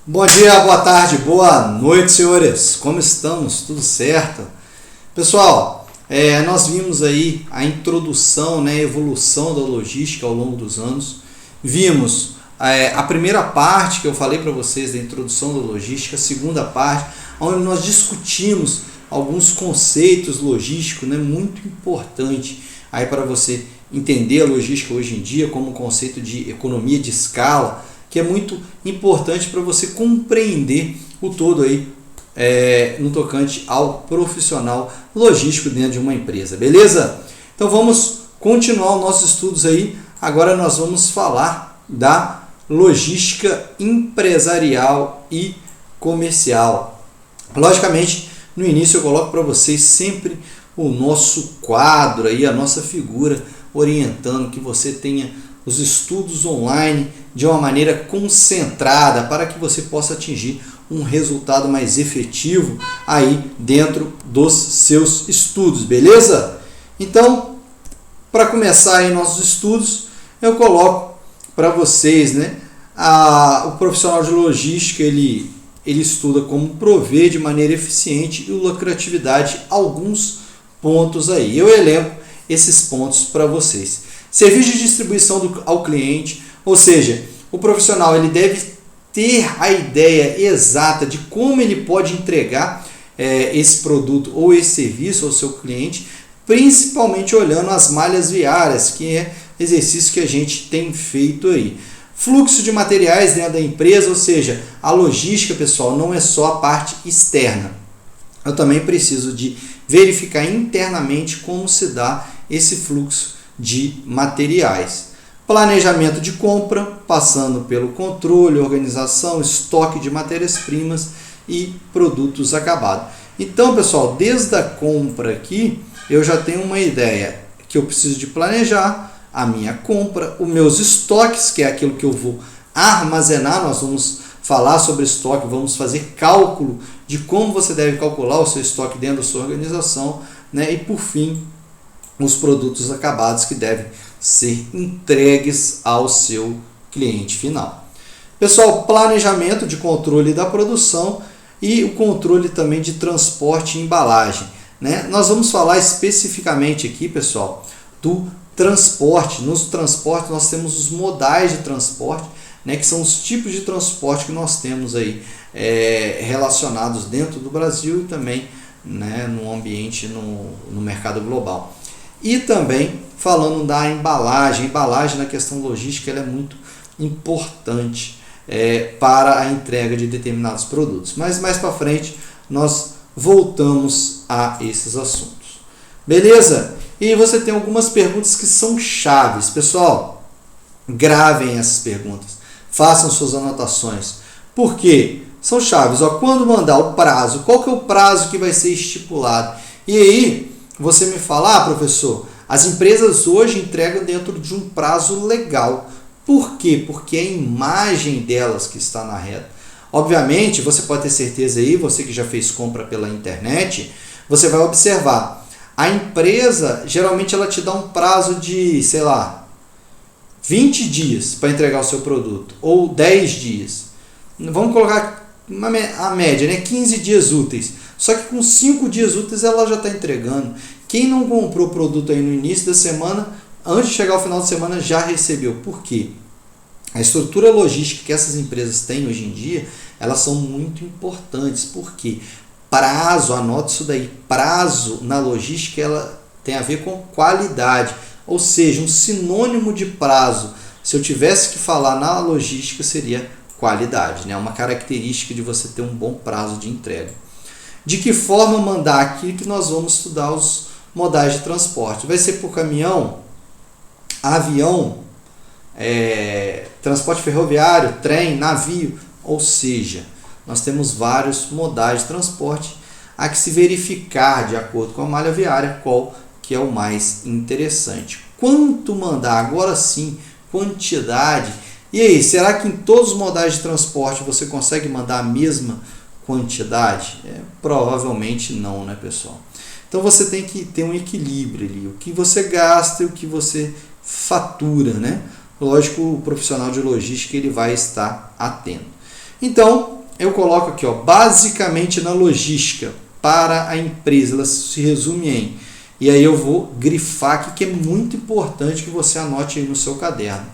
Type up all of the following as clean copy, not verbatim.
Bom dia, boa tarde, boa noite, senhores. Como estamos? Tudo certo? Pessoal, nós vimos aí a introdução, a evolução da logística ao longo dos anos. Vimos a primeira parte que eu falei para vocês da introdução da logística, a segunda parte, onde nós discutimos alguns conceitos logísticos, muito importante aí para você entender a logística hoje em dia como um conceito de economia de escala, que é muito importante para você compreender o todo aí no tocante ao profissional logístico dentro de uma empresa, beleza? Então vamos continuar os nossos estudos aí. Agora nós vamos falar da logística empresarial e comercial. Logicamente, no início eu coloco para vocês sempre o nosso quadro aí, a nossa figura, orientando que você tenha os estudos online de uma maneira concentrada para que você possa atingir um resultado mais efetivo aí dentro dos seus estudos, beleza? Então, para começar aí nossos estudos, eu coloco para vocês, o profissional de logística, ele estuda como prover de maneira eficiente e lucratividade alguns pontos aí. Eu elenco esses pontos para vocês. Serviço de distribuição ao cliente, ou seja, o profissional ele deve ter a ideia exata de como ele pode entregar esse produto ou esse serviço ao seu cliente, principalmente olhando as malhas viárias, que é exercício que a gente tem feito aí. Fluxo de materiais dentro da empresa, ou seja, a logística, pessoal, não é só a parte externa. Eu também preciso de verificar internamente como se dá esse fluxo de materiais. Planejamento de compra, passando pelo controle, organização, estoque de matérias-primas e produtos acabados. Então, pessoal, desde a compra aqui, eu já tenho uma ideia que eu preciso de planejar a minha compra, os meus estoques, que é aquilo que eu vou armazenar. Nós vamos falar sobre estoque, vamos fazer cálculo de como você deve calcular o seu estoque dentro da sua organização, e por fim, os produtos acabados que devem ser entregues ao seu cliente final. Pessoal, planejamento de controle da produção e o controle também de transporte e embalagem. Nós vamos falar especificamente aqui, pessoal, do transporte. Nos transportes nós temos os modais de transporte, que são os tipos de transporte que nós temos aí relacionados dentro do Brasil e também no ambiente, no mercado global. E também falando da embalagem. A embalagem na questão logística ela é muito importante para a entrega de determinados produtos. Mas mais para frente nós voltamos a esses assuntos. Beleza? E você tem algumas perguntas que são chaves. Pessoal, gravem essas perguntas. Façam suas anotações. Por quê? São chaves. Quando mandar o prazo, qual que é o prazo que vai ser estipulado? E aí, você me fala, professor, as empresas hoje entregam dentro de um prazo legal. Por quê? Porque é a imagem delas que está na reta. Obviamente, você pode ter certeza aí, você que já fez compra pela internet, você vai observar. A empresa, geralmente, ela te dá um prazo de, 20 dias para entregar o seu produto, ou 10 dias. Vamos colocar a média, 15 dias úteis. Só que com 5 dias úteis ela já está entregando. Quem não comprou o produto aí no início da semana, antes de chegar ao final de semana, já recebeu. Por quê? A estrutura logística que essas empresas têm hoje em dia, elas são muito importantes. Por quê? Prazo, anote isso daí. Prazo na logística ela tem a ver com qualidade. Ou seja, um sinônimo de prazo, se eu tivesse que falar na logística, seria qualidade. Uma característica de você ter um bom prazo de entrega. De que forma mandar aqui que nós vamos estudar os modais de transporte? Vai ser por caminhão, avião, transporte ferroviário, trem, navio, ou seja, nós temos vários modais de transporte a que se verificar de acordo com a malha viária qual que é o mais interessante. Quanto mandar? Agora sim, quantidade. E aí, será que em todos os modais de transporte você consegue mandar a mesma quantidade? Provavelmente não, pessoal? Então você tem que ter um equilíbrio ali, o que você gasta e o que você fatura, Lógico, o profissional de logística ele vai estar atento. Então, eu coloco aqui, ó, basicamente na logística para a empresa, ela se resume em, e aí eu vou grifar aqui que é muito importante que você anote aí no seu caderno.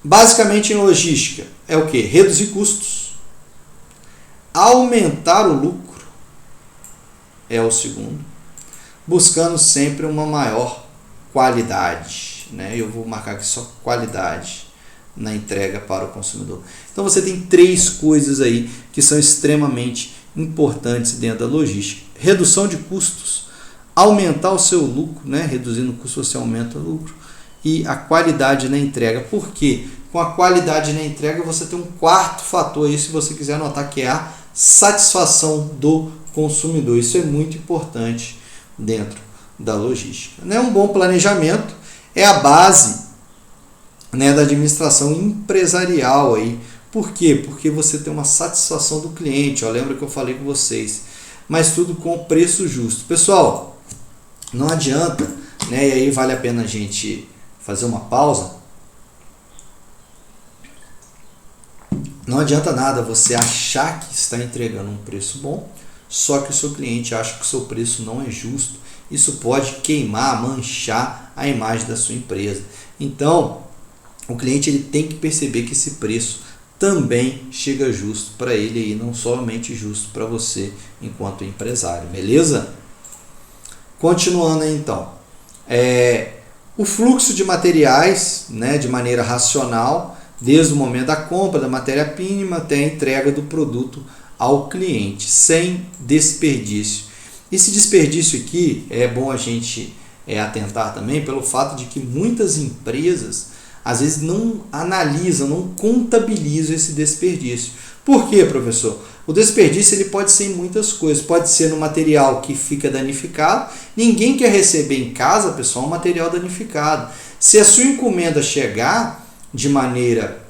Basicamente em logística é o que? Reduzir custos, aumentar o lucro, é o segundo, buscando sempre uma maior qualidade, né? Eu vou marcar aqui só qualidade na entrega para o consumidor. Então você tem 3 coisas aí que são extremamente importantes dentro da logística: redução de custos, aumentar o seu lucro, né? Reduzindo o custo você aumenta o lucro, e a qualidade na entrega. Por quê? Com a qualidade na entrega você tem um quarto fator aí, se você quiser anotar, que é a satisfação do consumidor. Isso é muito importante dentro da logística, né? Um bom planejamento é a base, né, da administração empresarial aí. Por quê? Porque você tem uma satisfação do cliente. Ó, lembra que eu falei com vocês, mas tudo com preço justo. Pessoal, não adianta, né, e aí vale a pena a gente fazer uma pausa. Não adianta nada você achar que está entregando um preço bom, só que o seu cliente acha que o seu preço não é justo. Isso pode queimar, manchar a imagem da sua empresa. Então, o cliente ele tem que perceber que esse preço também chega justo para ele e não somente justo para você enquanto empresário, beleza? Continuando aí, então, o fluxo de materiais, né, de maneira racional, desde o momento da compra da matéria-prima até a entrega do produto ao cliente, sem desperdício. Esse desperdício aqui é bom a gente atentar também pelo fato de que muitas empresas às vezes não analisam, não contabilizam esse desperdício. Por quê, professor? O desperdício ele pode ser em muitas coisas. Pode ser no material que fica danificado. Ninguém quer receber em casa, pessoal, um material danificado. Se a sua encomenda chegar de maneira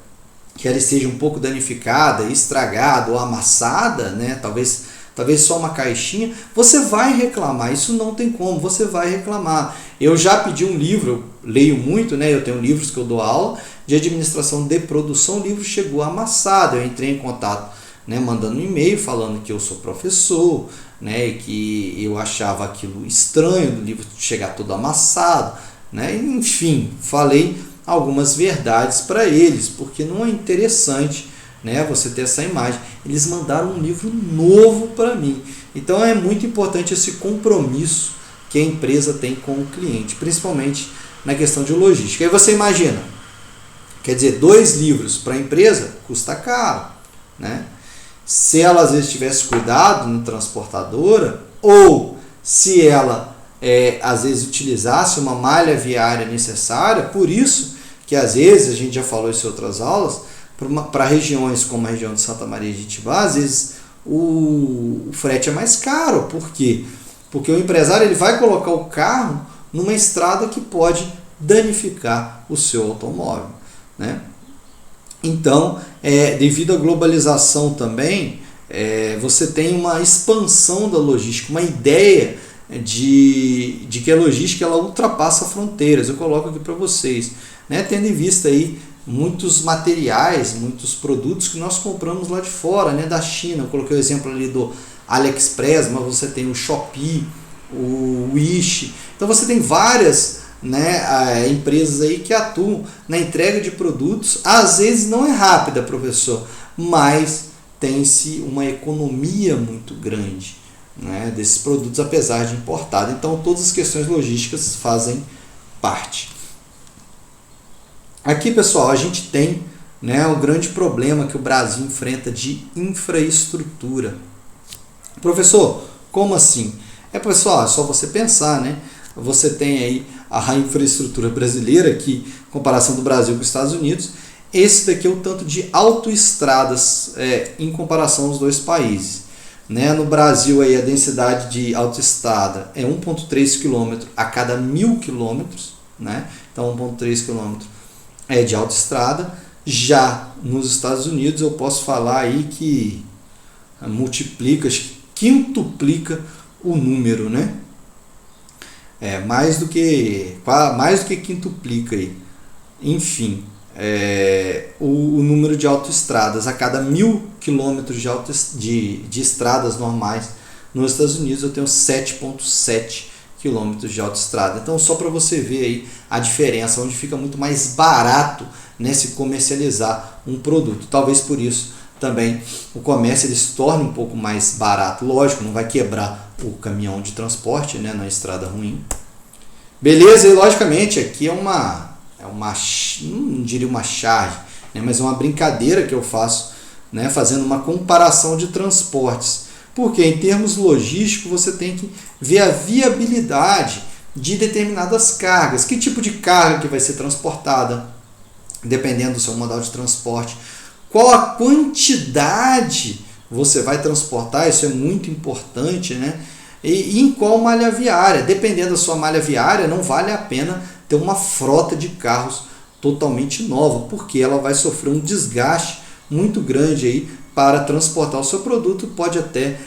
que ela esteja um pouco danificada, estragada ou amassada, né? Talvez só uma caixinha, você vai reclamar. Isso não tem como, você vai reclamar. Eu já pedi um livro, eu leio muito, né? Eu tenho livros que eu dou aula de administração de produção. O livro chegou amassado. Eu entrei em contato, né, mandando um e-mail falando que eu sou professor, né, e que eu achava aquilo estranho do livro chegar todo amassado, né? Enfim, falei algumas verdades para eles, porque não é interessante, né, você ter essa imagem. Eles mandaram um livro novo para mim. Então é muito importante esse compromisso que a empresa tem com o cliente, principalmente na questão de logística. Aí você imagina, quer dizer, 2 livros para a empresa custa caro, né? Se ela às vezes tivesse cuidado na transportadora, ou se ela às vezes utilizasse uma malha viária necessária. Por isso que às vezes, a gente já falou isso em outras aulas, para regiões como a região de Santa Maria de Itibá, às vezes o frete é mais caro. Por quê? Porque o empresário ele vai colocar o carro numa estrada que pode danificar o seu automóvel, né? Então, devido à globalização também, você tem uma expansão da logística, uma ideia de que a logística ela ultrapassa fronteiras. Eu coloco aqui para vocês, né? Tendo em vista aí muitos materiais, muitos produtos que nós compramos lá de fora, né? Da China. Eu coloquei o exemplo ali do AliExpress, mas você tem o Shopee, o Wish. Então você tem várias, né, empresas aí que atuam na entrega de produtos. Às vezes não é rápida, professor, mas tem-se uma economia muito grande, né, desses produtos, apesar de importado. Então todas as questões logísticas fazem parte. Aqui, pessoal, a gente tem, né, o grande problema que o Brasil enfrenta de infraestrutura. Professor, como assim? Pessoal, é só você pensar, né? Você tem aí a infraestrutura brasileira, que em comparação do Brasil com os Estados Unidos, esse daqui é o tanto de autoestradas em comparação aos 2 países. Né? No Brasil, aí, a densidade de autoestrada é 1,3 km a cada 1.000 km, né? Então 1,3 km é de autoestrada. Já nos Estados Unidos, eu posso falar aí que multiplica, quintuplica o número, né? Mais do que quintuplica aí. Enfim, o número de autoestradas. A cada 1.000 quilômetros de estradas normais nos Estados Unidos, eu tenho 7,7 quilômetros de autoestrada. Então, só para você ver aí a diferença, onde fica muito mais barato, né, se comercializar um produto. Talvez por isso também o comércio ele se torne um pouco mais barato. Lógico, não vai quebrar o caminhão de transporte, né, na estrada ruim. Beleza? E logicamente aqui não diria uma charge, né, mas é uma brincadeira que eu faço, né, fazendo uma comparação de transportes. Porque em termos logísticos você tem que ver a viabilidade de determinadas cargas. Que tipo de carga que vai ser transportada, dependendo do seu modal de transporte. Qual a quantidade você vai transportar, isso é muito importante, né? E em qual malha viária. Dependendo da sua malha viária, não vale a pena ter uma frota de carros totalmente nova, porque ela vai sofrer um desgaste muito grande aí para transportar o seu produto, pode até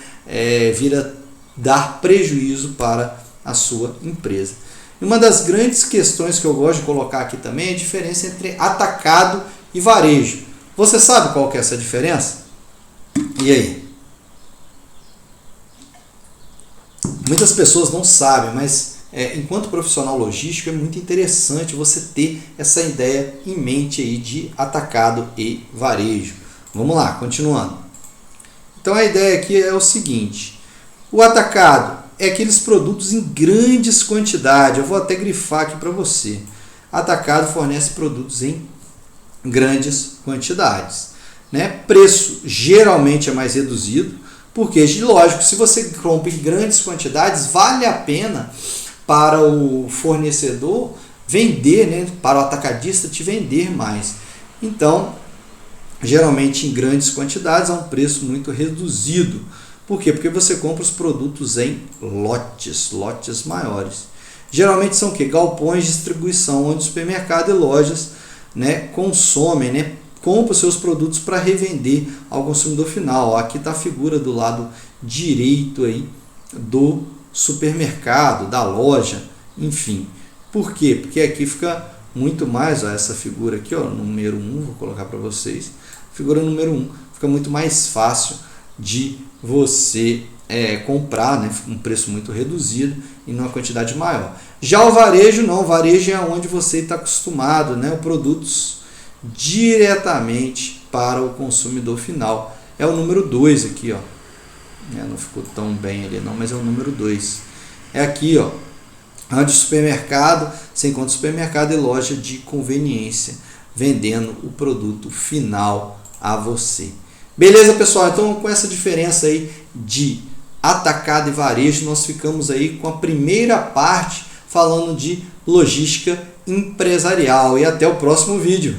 vir a dar prejuízo para a sua empresa. E uma das grandes questões que eu gosto de colocar aqui também é a diferença entre atacado e varejo. Você sabe qual que é essa diferença? E aí? Muitas pessoas não sabem, mas enquanto profissional logístico é muito interessante você ter essa ideia em mente aí de atacado e varejo. Vamos lá, continuando. Então a ideia aqui é o seguinte: o atacado é aqueles produtos em grandes quantidades. Eu vou até grifar aqui para você. Atacado fornece produtos em grandes quantidades, né? Preço geralmente é mais reduzido, porque, lógico, se você compra em grandes quantidades, vale a pena para o fornecedor vender, né? Para o atacadista te vender mais. Então, geralmente em grandes quantidades a um preço muito reduzido. Por quê? Porque você compra os produtos em lotes maiores. Geralmente são o quê? Galpões de distribuição, onde o supermercado e lojas, né, consomem, né, compram os seus produtos para revender ao consumidor final. Aqui está a figura do lado direito aí do supermercado, da loja, enfim. Por quê? Porque aqui fica muito mais, ó, essa figura aqui, ó, número 1, vou colocar para vocês. Figura número 1, fica muito mais fácil de você comprar, né, um preço muito reduzido e numa quantidade maior. Já o varejo não, o varejo é onde você está acostumado, né, produtos diretamente para o consumidor final. É o número 2 aqui, ó. Não ficou tão bem ali não, mas é o número 2. É aqui, ó, onde o supermercado, você encontra supermercado e loja de conveniência vendendo o produto final a você. Beleza, pessoal? Então, com essa diferença aí de atacado e varejo, nós ficamos aí com a primeira parte falando de logística empresarial. E até o próximo vídeo.